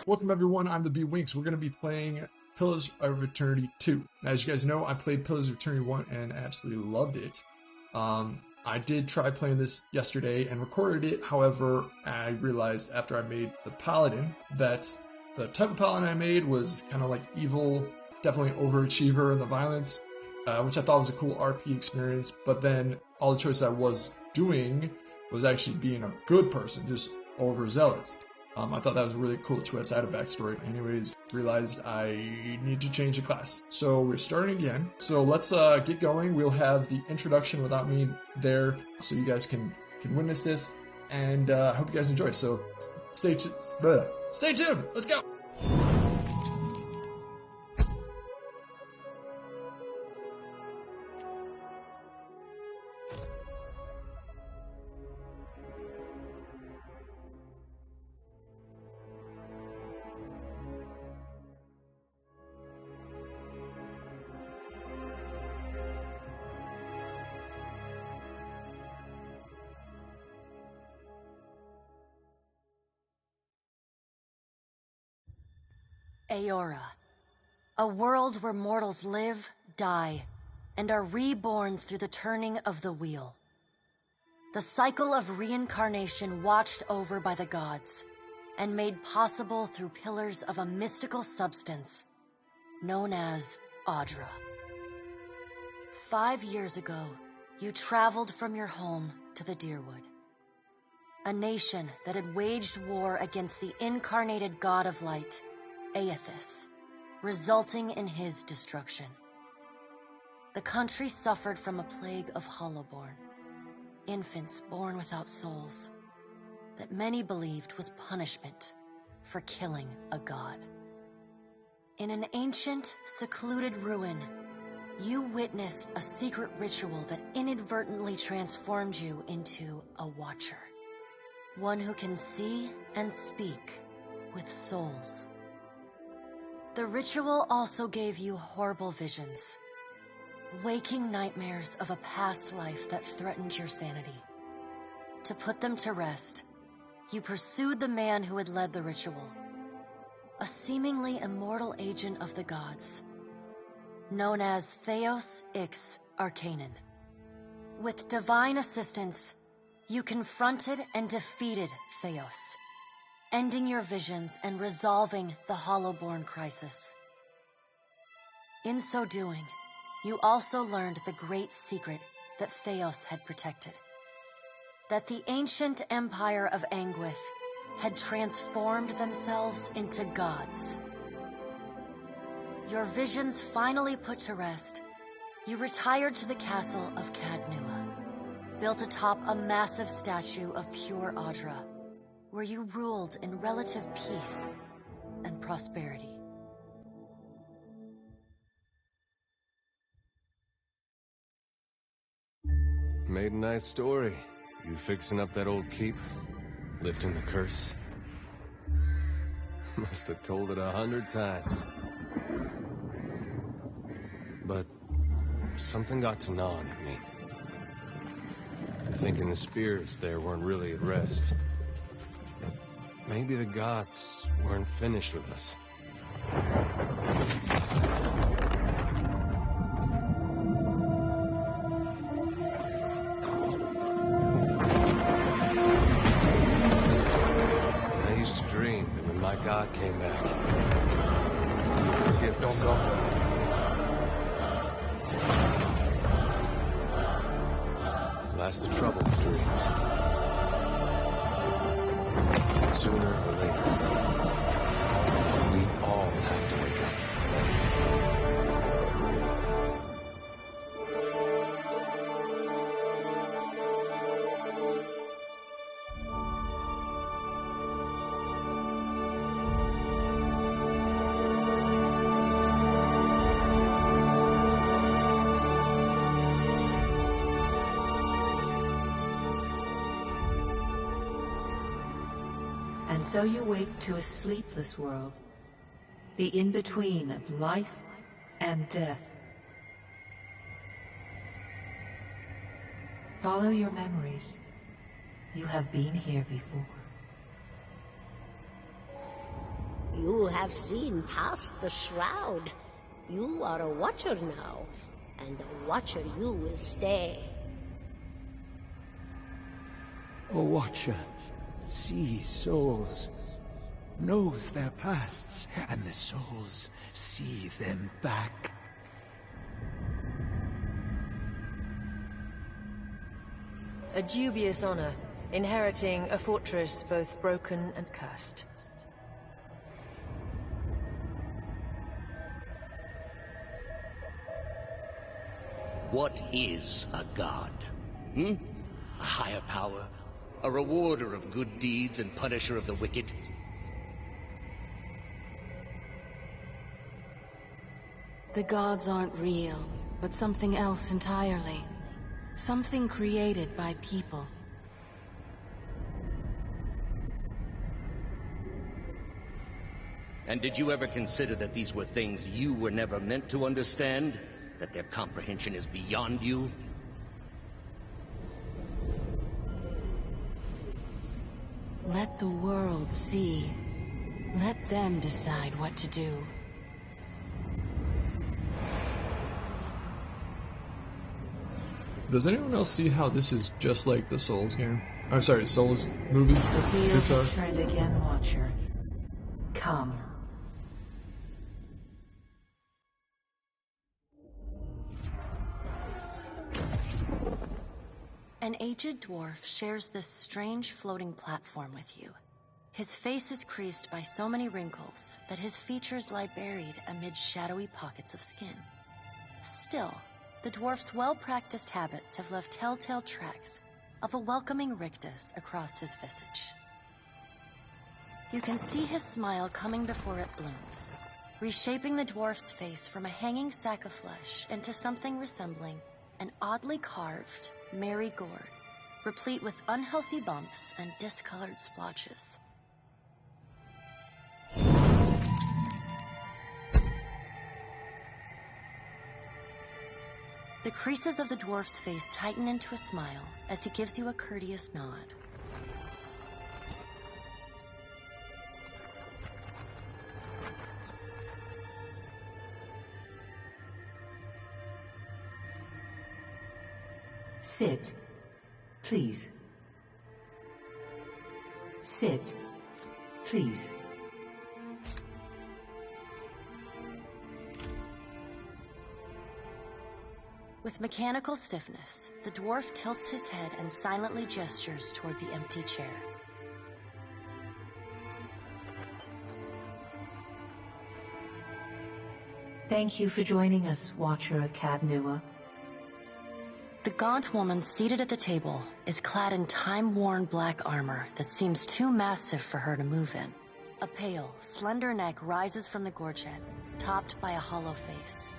Welcome everyone, I'm the B-Winks. We're going to be playing Pillars of Eternity 2. Now, as you guys know, I played Pillars of Eternity 1 and absolutely loved it. I did try playing this yesterday and recorded it. However, I realized after I made the Paladin that the type of Paladin I made was kind of like evil, definitely overachiever in the violence, which I thought was a cool RP experience. But then all the choices I was doing was actually being a good person, just overzealous. I thought that was a really cool twist. I had a backstory. Anyways, realized I need to change the class. So we're starting again. So let's get going. We'll have the introduction without me there so you guys can witness this. And I hope you guys enjoy. So stay tuned. Let's go. Aora, a world where mortals live, die, and are reborn through the turning of the wheel. The cycle of reincarnation watched over by the gods, and made possible through pillars of a mystical substance known as Audra. 5 years ago, you traveled from your home to the Deerwood, a nation that had waged war against the incarnated god of light, Aethys, resulting in his destruction. The country suffered from a plague of hollowborn, infants born without souls, that many believed was punishment for killing a god. In an ancient, secluded ruin, you witnessed a secret ritual that inadvertently transformed you into a watcher, one who can see and speak with souls. The ritual also gave you horrible visions, waking nightmares of a past life that threatened your sanity. To put them to rest, you pursued the man who had led the ritual, a seemingly immortal agent of the gods, known as Theos Ix Arcanon. With divine assistance, you confronted and defeated Theos, ending your visions and resolving the Hollowborn crisis. In so doing, you also learned the great secret that Theos had protected. That the ancient empire of Anguith had transformed themselves into gods. Your visions finally put to rest, you retired to the castle of Cadnua, built atop a massive statue of pure Audra, where you ruled in relative peace and prosperity. Made a nice story. You fixing up that old keep? Lifting the curse? Must have told it 100 times. But something got to gnawing at me. Thinking the spirits there weren't really at rest. But maybe the gods weren't finished with us. I used to dream that when my god came back, he would forgive us. Don't go. That's the trouble with dreams. Sooner or later, we all have to wake up. And so you wake to a sleepless world, the in-between of life and death. Follow your memories. You have been here before. You have seen past the shroud. You are a watcher now, and a watcher you will stay. A watcher sees souls, knows their pasts, and the souls see them back. A dubious honor, inheriting a fortress both broken and cursed. What is a god? A higher power? A rewarder of good deeds and punisher of the wicked? The gods aren't real, but something else entirely. Something created by people. And did you ever consider that these were things you were never meant to understand? That their comprehension is beyond you? Let the world see. Let them decide what to do. Does anyone else see how this is just like the Souls game? I'm sorry, Souls movie? The wheel Pixar? has turned again, Watcher. Come. An aged dwarf shares this strange floating platform with you. His face is creased by so many wrinkles that his features lie buried amid shadowy pockets of skin. Still, the dwarf's well-practiced habits have left telltale tracks of a welcoming rictus across his visage. You can see his smile coming before it blooms, reshaping the dwarf's face from a hanging sack of flesh into something resembling an oddly carved, merry gourd, replete with unhealthy bumps and discolored splotches. The creases of the dwarf's face tighten into a smile as he gives you a courteous nod. Sit. Please. Sit. Please. With mechanical stiffness, the dwarf tilts his head and silently gestures toward the empty chair. Thank you for joining us, Watcher of Cadnua. The gaunt woman seated at the table is clad in time-worn black armor that seems too massive for her to move in. A pale, slender neck rises from the gorget, topped by a hollow face.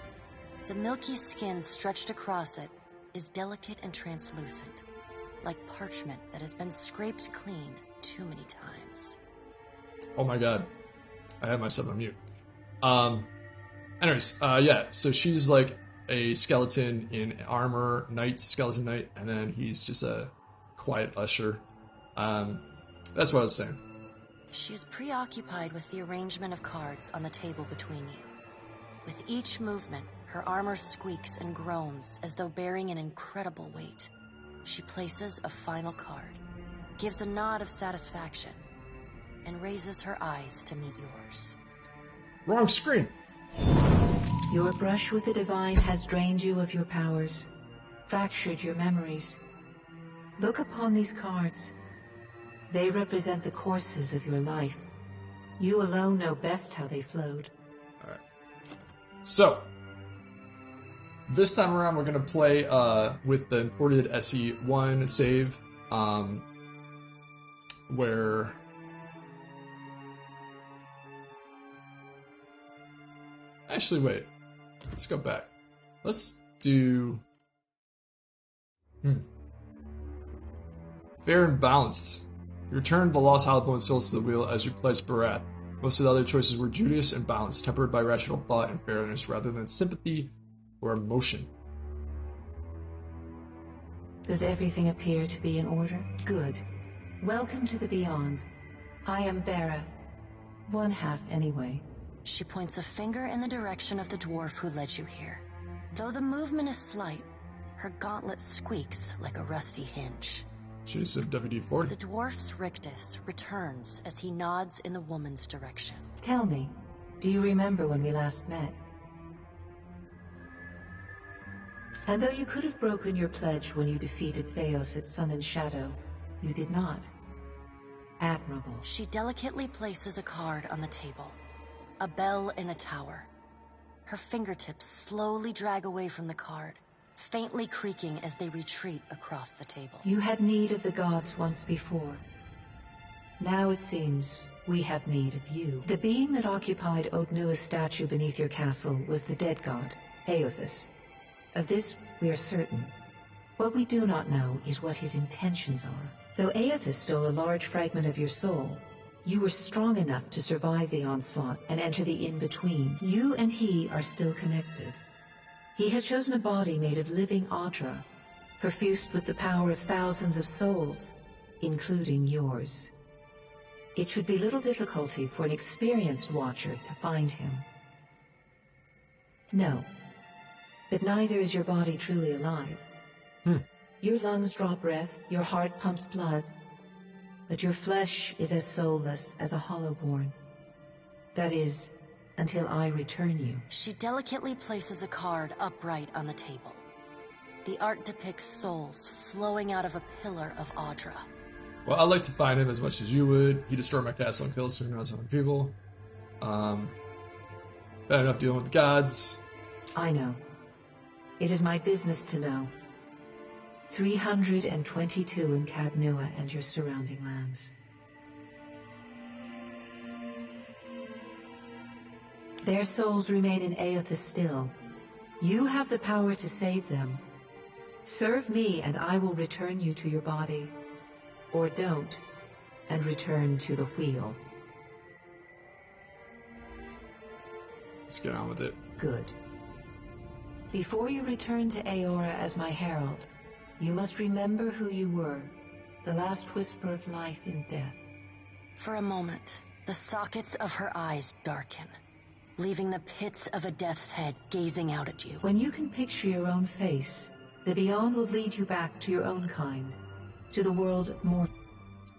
The milky skin stretched across it is delicate and translucent, like parchment that has been scraped clean too many times. Oh my god. I have myself on mute. Anyways, yeah, so she's like a skeleton in armor, knight, skeleton knight, and then he's just a quiet usher. That's what I was saying. She is preoccupied with the arrangement of cards on the table between you. With each movement, her armor squeaks and groans as though bearing an incredible weight. She places a final card, gives a nod of satisfaction, and raises her eyes to meet yours. Wrong screen! Your brush with the divine has drained you of your powers, fractured your memories. Look upon these cards. They represent the courses of your life. You alone know best how they flowed. Alright. So, this time around we're going to play with the imported SE1 save, where... Actually, wait. Let's go back. Let's do... Fair and balanced. You returned the lost Halloween souls to the wheel as you pledged Barath. Most of the other choices were judicious and balanced, tempered by rational thought and fairness rather than sympathy or emotion. Does everything appear to be in order? Good. Welcome to the Beyond. I am Barath. One half, anyway. She points a finger in the direction of the dwarf who led you here. Though the movement is slight, her gauntlet squeaks like a rusty hinge. She said WD-40. The dwarf's rictus returns as he nods in the woman's direction. Tell me, do you remember when we last met? And though you could have broken your pledge when you defeated Theos at Sun and Shadow, you did not. Admirable. She delicately places a card on the table. A bell in a tower. Her fingertips slowly drag away from the card, faintly creaking as they retreat across the table. You had need of the gods once before. Now it seems we have need of you. The being that occupied Odnua's statue beneath your castle was the dead god, Aothus. Of this we are certain. What we do not know is what his intentions are. Though Aothus stole a large fragment of your soul, you were strong enough to survive the onslaught and enter the in-between. You and he are still connected. He has chosen a body made of living Audra, perfused with the power of thousands of souls, including yours. It should be little difficulty for an experienced watcher to find him. No, but neither is your body truly alive. Your lungs draw breath, your heart pumps blood, but your flesh is as soulless as a hollowborn. That is, until I return you. She delicately places a card upright on the table. The art depicts souls flowing out of a pillar of Audra. Well, I'd like to find him as much as you would. He destroyed my castle and killed 700 people. Bad enough dealing with the gods. I know. It is my business to know. 322 in Cadnua and your surrounding lands. Their souls remain in Aothus still. You have the power to save them. Serve me and I will return you to your body. Or don't, and return to the wheel. Let's get on with it. Good. Before you return to Aora as my herald, you must remember who you were, the last whisper of life in death. For a moment, the sockets of her eyes darken, leaving the pits of a death's head gazing out at you. When you can picture your own face, the beyond will lead you back to your own kind, to the world of more.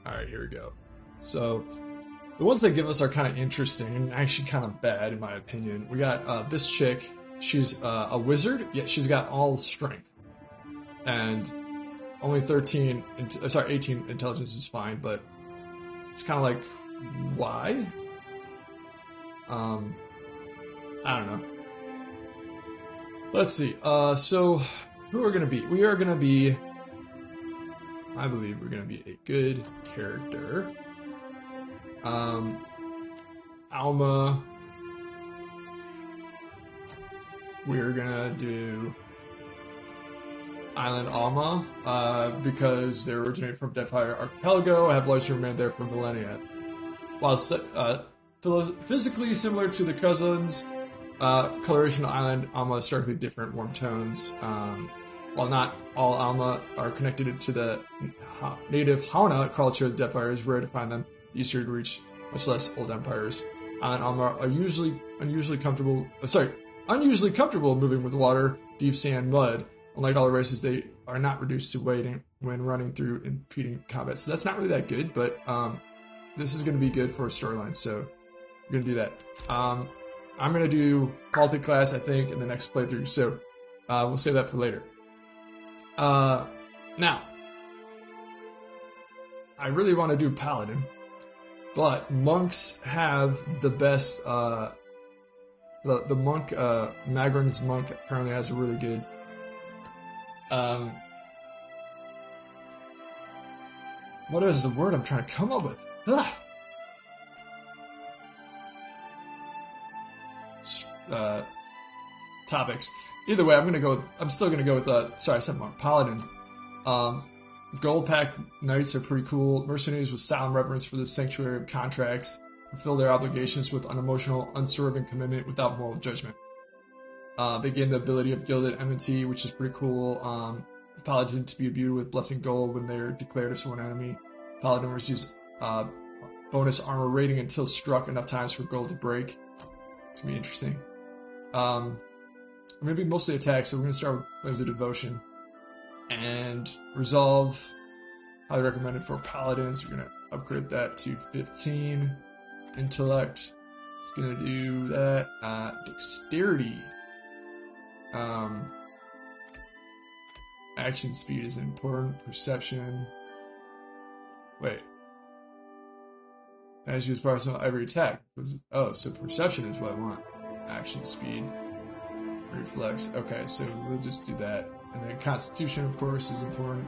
Alright, here we go. So, the ones they give us are kind of interesting and actually kind of bad in my opinion. We got this chick, she's a wizard, yet she's got all strength. And only 18 intelligence is fine, but it's kind of like, why? I don't know. Let's see. So, who are going to be? We are going to be, I believe we're going to be a good character. Alma. We're going to do Island Alma, because they originate from Deadfire Archipelago, have largely remained there for millennia. While physically similar to the cousins, coloration of Island Alma is starkly different, warm tones. While not all Alma are connected to the native Hauna culture of Deadfire, it's rare to find them easier to reach, much less old empires. Island Alma are unusually comfortable moving with water, deep sand, mud. Unlike all the races, they are not reduced to waiting when running through impeding combat. So that's not really that good, but this is going to be good for a storyline, so we're going to do that. I'm going to do Baltic class, I think, in the next playthrough, so we'll save that for later. Now, I really want to do Paladin, but monks have the best, the monk, Magrin's monk apparently has a really good, what is the word I'm trying to come up with? Topics. Either way, I'm still gonna go with sorry, I said monk. Paladin. Gold pack knights are pretty cool. Mercenaries with solemn reverence for the sanctuary of contracts, fulfill their obligations with unemotional, unswerving commitment without moral judgment. They gain the ability of gilded enmity, which is pretty cool. The paladin to be imbued with blessing gold when they're declared a sworn enemy. Paladin receives bonus armor rating until struck enough times for gold to break. It's gonna be interesting. Maybe mostly attack, so we're gonna start with Flames of Devotion. And Resolve, highly recommended for Paladins. We're gonna upgrade that to 15. Intellect, it's gonna do that. Dexterity. Action speed is important. Perception. Wait. As use personal every attack. Oh, so perception is what I want. Action speed. Reflex. Okay, so we'll just do that. And then Constitution, of course, is important.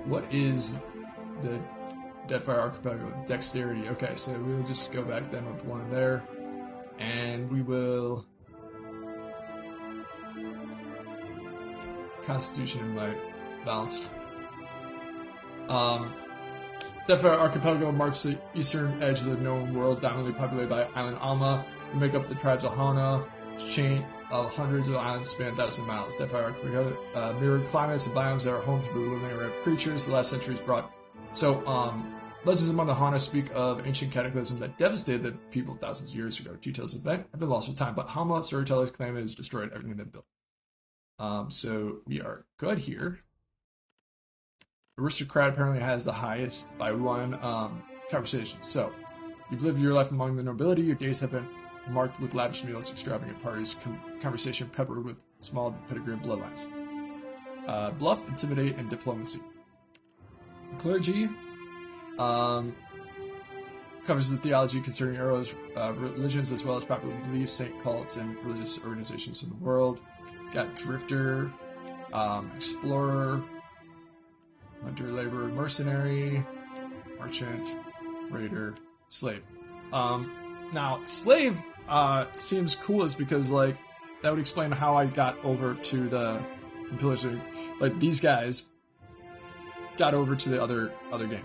What is the Deadfire Archipelago? Dexterity. Okay, so we'll just go back then with one there. And we will... Constitution and Might. Balanced. Deadfire Archipelago marks the eastern edge of the known world, dominantly populated by Island Alma. We make up the tribes of Hana, chain of hundreds of islands span 1,000 miles. Deadfire Archipelago mirrored climates and biomes that are home to bewildering rare creatures the last centuries brought. So, legends among the Hana speak of ancient cataclysm that devastated the people thousands of years ago. Details of the event have been lost with time, but Hama storytellers claim it has destroyed everything they built. So we are good here. Aristocrat apparently has the highest by one conversation. So, you've lived your life among the nobility. Your days have been marked with lavish meals, extravagant parties, conversation peppered with small pedigree bloodlines. Bluff, intimidate, and diplomacy. Clergy covers the theology concerning Eros religions as well as popular beliefs, saint cults, and religious organizations in the world. Got Drifter, Explorer, Hunter, Laborer, Mercenary, Merchant, Raider, Slave. Now, Slave seems coolest because, like, that would explain how I got over to the Pillars. Like, these guys got over to the other game.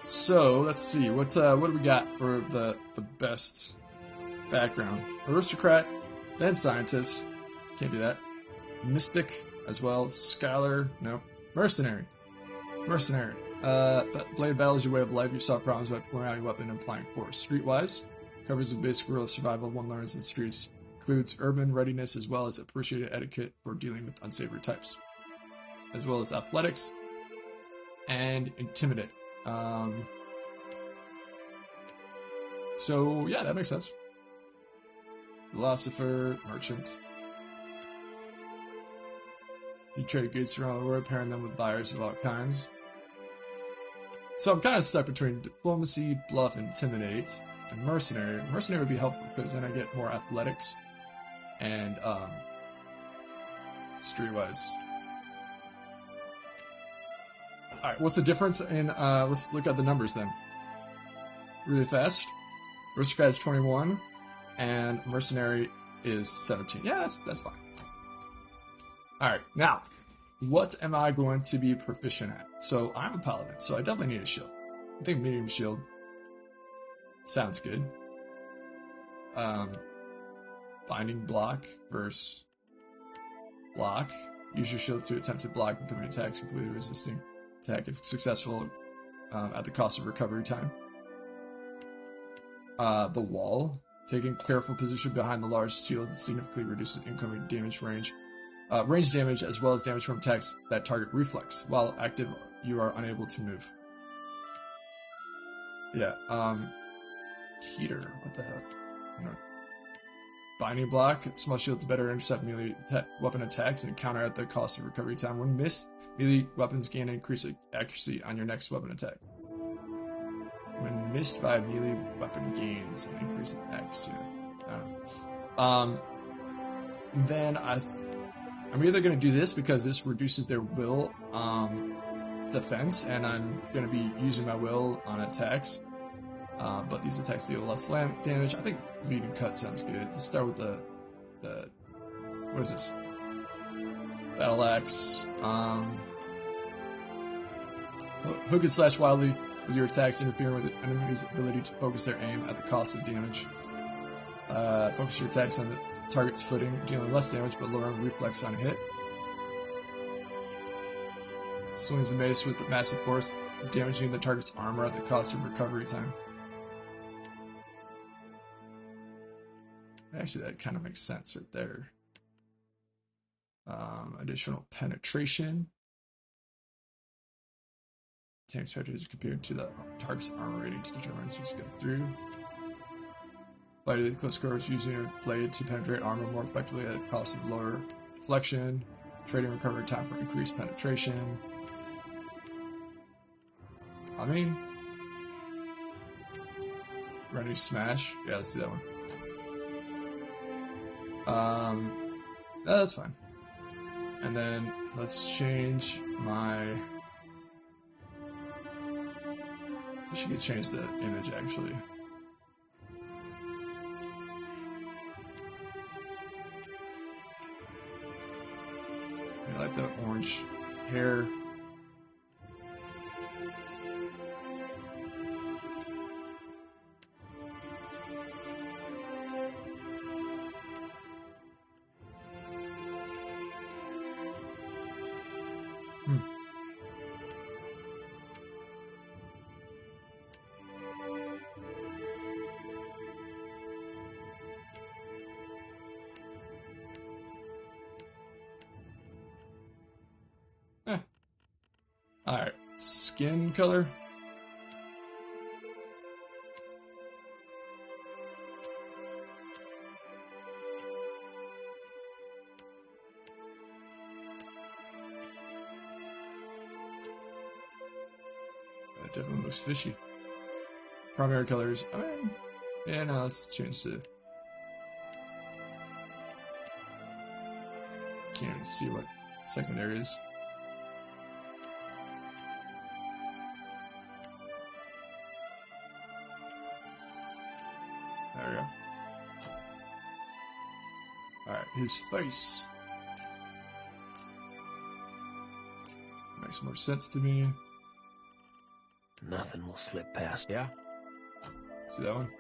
So, let's see. What do we got for the best background? Aristocrat, then Scientist. Can't do that. Mystic as well. Scholar, nope. Mercenary. Blade battle is your way of life. You solve problems by pulling out your weapon and applying force. Streetwise, covers the basic rule of survival one learns in the streets. Includes urban readiness as well as appreciated etiquette for dealing with unsavory types. As well as athletics and intimidate. So yeah, that makes sense. Philosopher, Merchant. You trade goods around the world, pairing them with buyers of all kinds. So I'm kind of stuck between diplomacy, bluff, intimidate, and mercenary. Mercenary would be helpful because then I get more athletics and streetwise. All right, what's the difference in? Let's look at the numbers then. Really fast. Aristocrat is 21, and mercenary is 17. Yeah, that's fine. All right, now, what am I going to be proficient at? So I'm a paladin, so I definitely need a shield. I think medium shield sounds good. Binding block versus block. Use your shield to attempt to block incoming attacks, completely resisting attack if successful at the cost of recovery time. The wall. Taking careful position behind the large shield significantly reduces incoming damage range. Range damage as well as damage from attacks that target reflex. While active, you are unable to move. Yeah, Heater. What the hell? Binding block. Small shield to better intercept melee weapon attacks and counter at the cost of recovery time. When missed, melee weapons gain increased accuracy on your next weapon attack. When missed by melee weapon gains an increase in accuracy. Then I'm either going to do this because this reduces their will defense, and I'm going to be using my will on attacks. But these attacks deal less damage. I think Leading Cut sounds good. Let's start with the what is this? Battle Axe. Hook and slash wildly with your attacks, interfering with the enemy's ability to focus their aim at the cost of damage. Focus your attacks on the target's footing, dealing less damage but lowering reflex on a hit. Swings the mace with massive force, damaging the target's armor at the cost of recovery time. Actually, that kind of makes sense right there. Additional penetration. Tanks factors compared to the target's armor rating to determine who goes through. Blade at close quarters, using your blade to penetrate armor more effectively at the cost of lower deflection. Trading recovery time for increased penetration. I mean, ready smash. Yeah, let's do that one. That's fine. And then let's change my. I should change the image actually. I like the orange hair. Alright, skin color. That definitely looks fishy. Primary colors. I mean, yeah, no, let's change to. Can't even see what secondary is. There we go. Alright, his face. Makes more sense to me. Nothing will slip past. Yeah? See that one?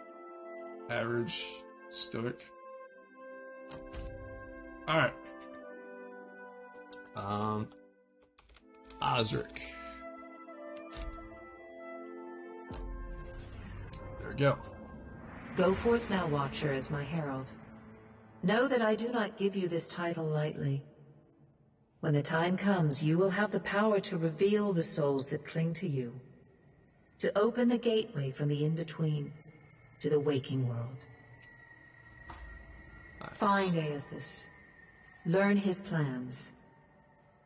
Average, stoic. Alright. Osric. There we go. Go forth now, Watcher, as my herald. Know that I do not give you this title lightly. When the time comes, you will have the power to reveal the souls that cling to you, to open the gateway from the in-between to the waking world. Nice. Find Aethys. Learn his plans.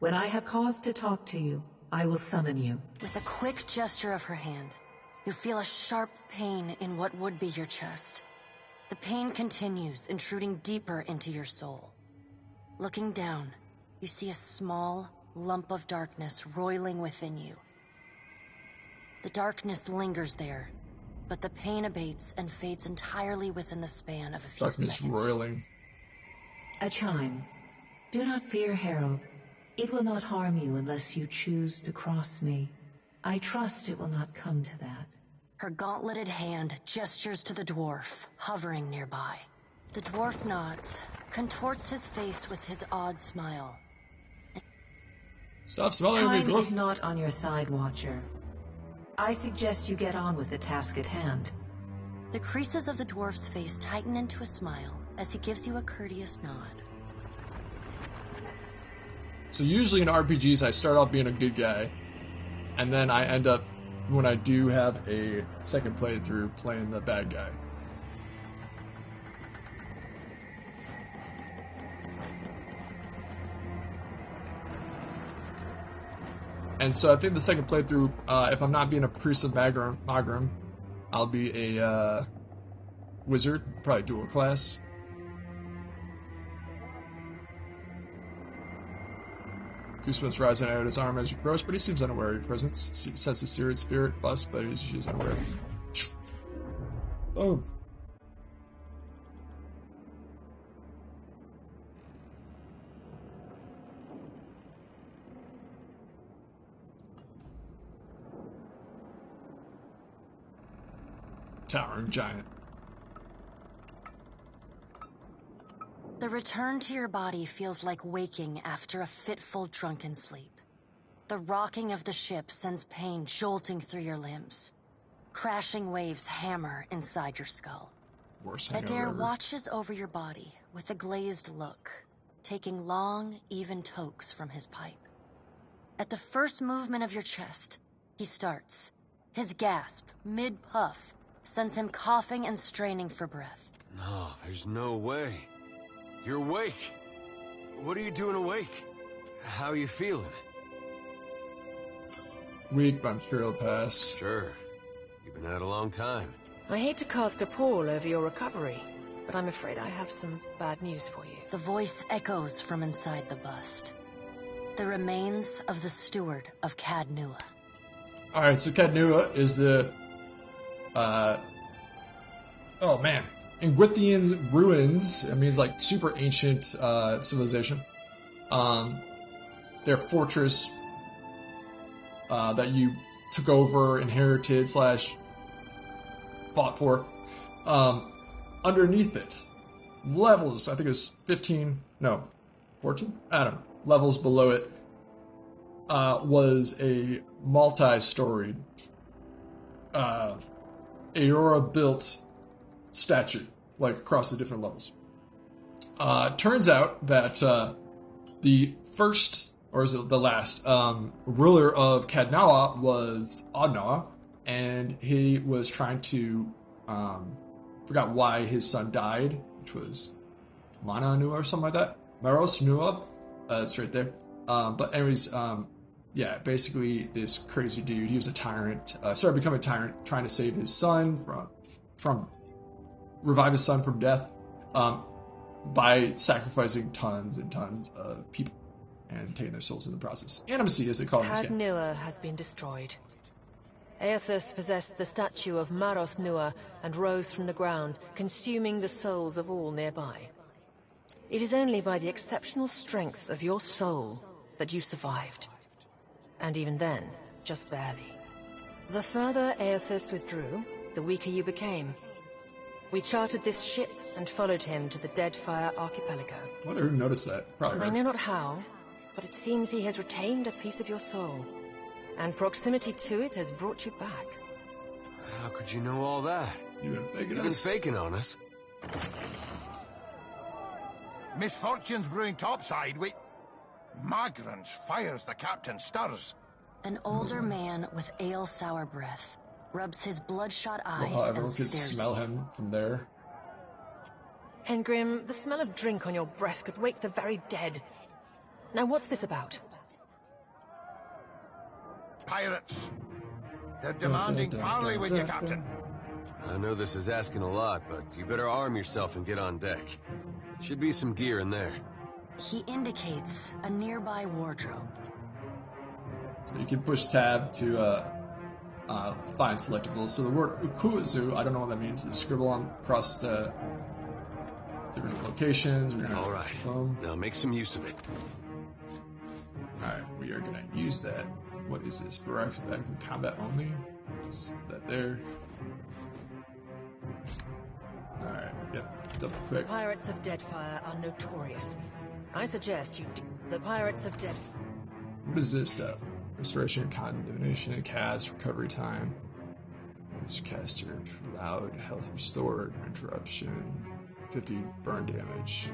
When I have cause to talk to you, I will summon you. With a quick gesture of her hand, you feel a sharp pain in what would be your chest. The pain continues, intruding deeper into your soul. Looking down, you see a small lump of darkness roiling within you. The darkness lingers there, but the pain abates and fades entirely within the span of a few Darkness seconds. roiling. A chime. Do not fear, Herald. It will not harm you unless you choose to cross me. I trust it will not come to that. Her gauntleted hand gestures to the dwarf, hovering nearby. The dwarf nods, contorts his face with his odd smile. Stop smiling at me, Time dwarf. is not on your side, Watcher. I suggest you get on with the task at hand. The creases of the dwarf's face tighten into a smile as he gives you a courteous nod. So usually in RPGs, I start off being a good guy, and then I end up, when I do have a second playthrough, playing the bad guy. And so I think the second playthrough, if I'm not being a priest of Magrum, I'll be a wizard, probably dual class. Goosebumps rise on Iota's arm as you approach, but he seems unaware of your presence. Senses Seared Spirit bust, but she's unaware. Oh. Towering giant. return to your body feels like waking after a fitful drunken sleep. The rocking of the ship sends pain jolting through your limbs. Crashing waves hammer inside your skull. Adair watches over your body with a glazed look, taking long, even tokes from his pipe. At the first movement of your chest, he starts. His gasp, mid-puff, sends him coughing and straining for breath. No, there's no way. You're awake. What are you doing awake? How are you feeling? Weak, but I'm sure it'll pass. Sure. You've been out a long time. I hate to cast a pall over your recovery, but I'm afraid I have some bad news for you. The voice echoes from inside the bust. The remains of the steward of Cad Nua. Alright, so Cad Nua is the... oh man. Ingwithian ruins. I mean, it's like super ancient civilization. Their fortress that you took over, inherited, / fought for. Underneath it, levels, I think it was 15, no, 14? I don't know. Levels below it was a multi-storied Aurora-built statue, like across the different levels. Turns out that the first, or is it the last, ruler of Cadnawa was Adnawa, and he was trying to, forgot why his son died, which was Mana Nua or something like that. Maros Nua, it's right there. But anyways, yeah, basically this crazy dude, he was a tyrant, started becoming a tyrant, trying to save his son from revive his son from death, by sacrificing tons and tons of people and taking their souls in the process. Animacy, as they call it in this Cad game. Nua has been destroyed. Aethys possessed the statue of Maros Nua and rose from the ground, consuming the souls of all nearby. It is only by the exceptional strength of your soul that you survived. And even then, just barely. The further Aethys withdrew, the weaker you became. We chartered this ship and followed him to the Deadfire Archipelago. I wonder who noticed that. Probably her. I know not how, but it seems he has retained a piece of your soul. And proximity to it has brought you back. How could you know all that? You've been faking You've us. been faking on us. Misfortune's brewing topside. We... Magrans fires, the captain stirs. An older man with ale-sour breath rubs his bloodshot eyes Wow, and everyone could stares. smell him from there. Engrim, the smell of drink on your breath could wake the very dead. Now what's this about? Pirates. They're demanding parley with you, Captain. I know this is asking a lot, but you better arm yourself and get on deck. Should be some gear in there. He indicates a nearby wardrobe. So you can push tab to find selectables. So the word ukuzu, I don't know what that means, is scribble on across the different locations. All right, now make some use of it. Alright, we are going to use that. What is this? Barracks back in combat only? Let's put that there. Alright, yep, double click. Pirates of Deadfire are notorious. I suggest you the Pirates of Dead... What is this, though? Restoration, condemnation, cast, recovery time. Caster, loud, health restored, interruption, 50 burn damage.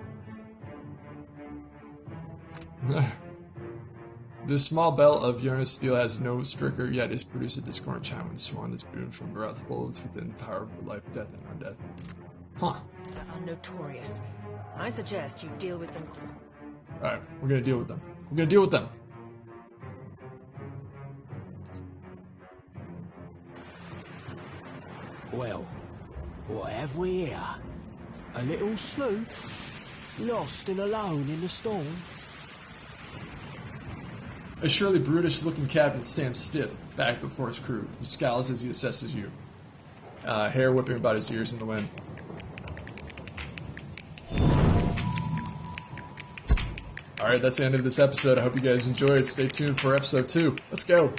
This small bell of Uranus steel has no striker, yet is produced a discordant chime when swan is boomed from breath bullets within power of life, death, and undeath. Huh. are notorious. I suggest you deal with them. Alright, we're gonna deal with them. We're gonna deal with them. Well, what have we here? A little sloop? Lost and alone in the storm? A surely brutish-looking captain stands stiff, back before his crew. He scowls as he assesses you. Hair whipping about his ears in the wind. Alright, that's the end of this episode. I hope you guys enjoyed. Stay tuned for episode 2. Let's go!